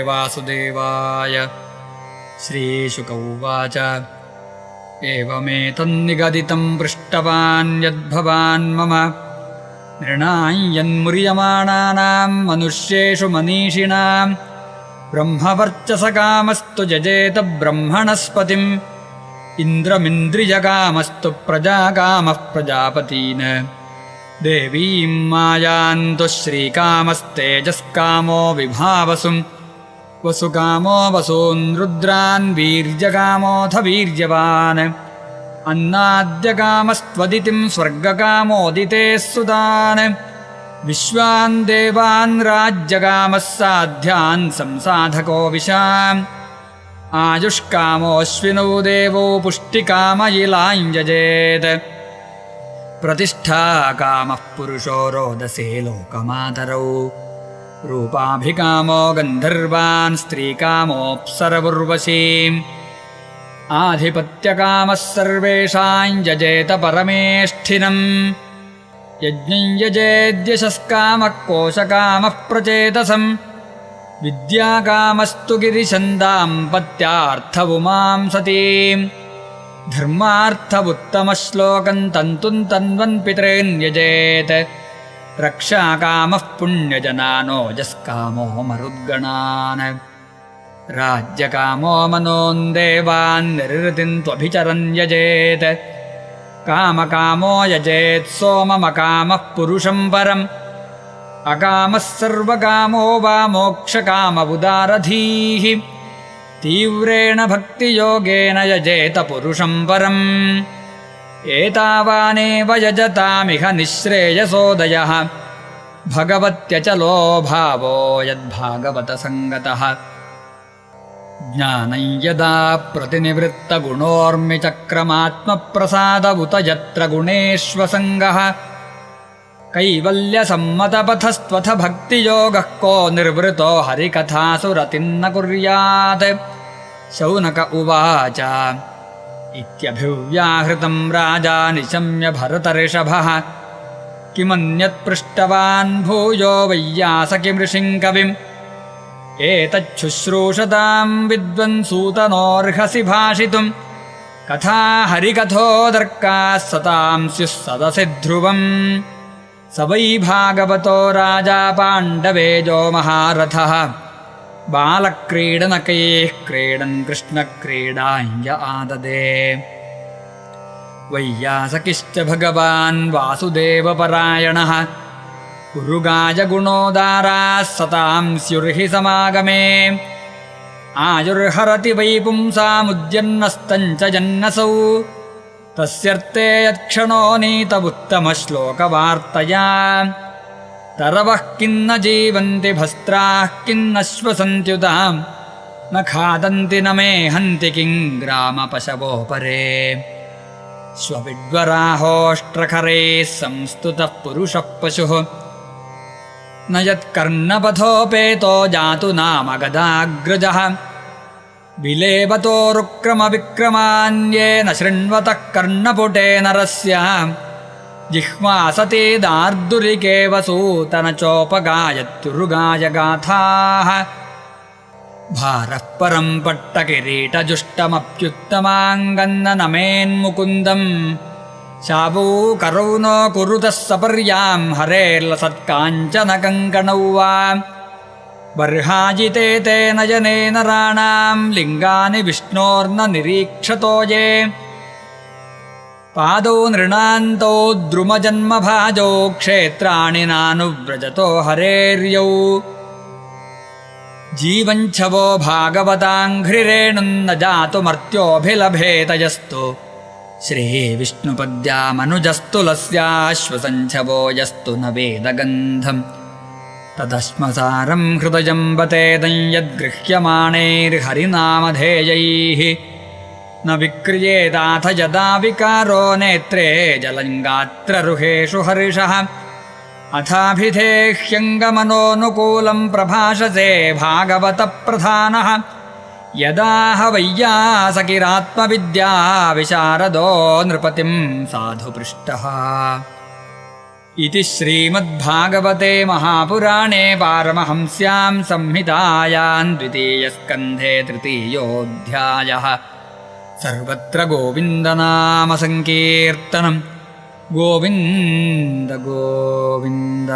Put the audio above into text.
वासुदेवाय। श्रीशुक उवाच एवमेतन्निगदितं पृष्टवान् यद्भवान् मम नृणां यन्मुर्यमाणानां मनुष्येषु मनीषिणां ब्रह्मवर्चसकामस्तु जजेत ब्रह्मणस्पतिम् इन्द्रमिन्द्रियकामस्तु प्रजाकामः प्रजापतीन् देवीं मायान्तु श्रीकामस्तेजस्कामो विभावसुं वसुकामो वसून् रुद्रान् वीर्यकामोऽथ वीर्यवान् अन्नाद्यकामस्त्वदितिं स्वर्गकामोदितेः सुतान् विश्वान् देवान् राज्यकामः साध्यान् संसाधको विशाम् आयुष्कामोऽश्विनौ देवो पुष्टिकामयिलां यजेत् प्रतिष्ठाकामः पुरुषो रोदसे लोकमातरौ रूपाभिकामो गन्धर्वान् स्त्रीकामोऽप्सरवुर्वशीम् आधिपत्यकामः सर्वेषां यजेत परमेष्ठिनम् यज्ञं यजेद्यशस्कामः कोशकामः प्रचेतसम् विद्याकामस्तु गिरिशन्दाम्पत्यार्थवुमां सतीम् धर्मार्थवुत्तमश्लोकं तन्तुं तन्वन् पितॄन्यजेत् रक्षाकामः पुण्यजनानोजस्कामो मरुद्गणान् राज्यकामो मनोन् देवान् निर्वृतिं त्वभिचरन् यजेत् कामकामो यजेत् सोममकामः पुरुषं परम् अकामः सर्वकामो वा मोक्षकामवुदारधीः तीव्रेण भक्तियोगेन यजेत पुरुषं परम् एतावानेव यजतामिह निःश्रेयसोदयः भगवत्यचलो भावो यद्भागवतसङ्गतः ज्ञानं यदा प्रतिनिवृत्तगुणोर्मिचक्रमात्मप्रसाद उत यत्र गुणेष्वसङ्गः कैवल्यसम्मतपथस्त्वथ भक्तियोगः को निर्वृतो हरिकथासुरतिन्न कुर्यात्। शौनक उवाच इत्यभिव्याहृतं राजा निशम्य भरतर्षभः किमन्यत्पृष्टवान् भूयो वैयासकिमृषिङ्कविम् एतच्छुश्रूषतां विद्वन्सूतनोऽर्हसि भाषितुम् कथा हरिकथोदर्काः सतां स्युः सदसि ध्रुवम् स वै भागवतो राजा पाण्डवेजो महारथः बालक्रीडनकैः क्रीडन् कृष्णक्रीडां य आददे वैयासकिश्च भगवान् वासुदेवपरायणः उरुगायगुणोदाराः सतां स्युर्हि समागमे आयुर्हरति वै पुंसामुद्यन्नस्तञ्च जन्नसौ तस्यर्थे यत्क्षणो नीतवुत्तमश्लोकवार्तया तरवः किन्न जीवन्ति भस्त्राः किन्न श्वसन्त्युतां न खादन्ति न मे हन्ति किं ग्रामपशवो परे स्वविड्वराहोष्ट्रखरैः संस्तुतः पुरुषः पशुः न यत्कर्णपथोपेतो जातु नाम गदाग्रजः विलेवतोरुक्रमविक्रमान्ये न शृण्वतः कर्णपुटे नरस्य जिह्वा सती दार्दुरिकेव सूतनचोपगायत्युरुगायगाथाः भारः परं पट्टकिरीटजुष्टमप्युत्तमाङ्गन्न नमेन्मुकुन्दम् शावौ करौ न कुरुतः सपर्यां हरेर्लसत्काञ्चनकङ्कणौ वा बर्हाजिते तेन जनेन राणां लिङ्गानि विष्णोर्न निरीक्षतो ये पादौ नृणान्तौ द्रुमजन्मभाजौ क्षेत्राणि नानुव्रजतो हरेर्यौ जीवञ्छवो भागवताङ्घ्रिरेणुन्न जातु मर्त्योऽभिलभेत यस्तु श्रीविष्णुपद्यामनुजस्तु लस्याश्वसञ्छवो यस्तु न वेदगन्धम् तदश्मसारं हृदयं बतेदं यद्गृह्यमाणैर्हरिनामधेयैः न विक्रियेताथ यदा विकारो नेत्रे जलङ्गात्ररुहेषु हर्षः अथाभिधेह्यङ्गमनोनुकूलं प्रभाषसे भागवतप्रधानः यदा वैयासकिरात्मविद्या विशारदो नृपतिं साधु पृष्टः इति श्रीमद्भागवते महापुराणे पारमहंस्यां संहितायां द्वितीयस्कन्धे तृतीयोऽध्यायः। सर्वत्र गोविन्दनामसङ्कीर्तनं गोविन्द गोविन्द।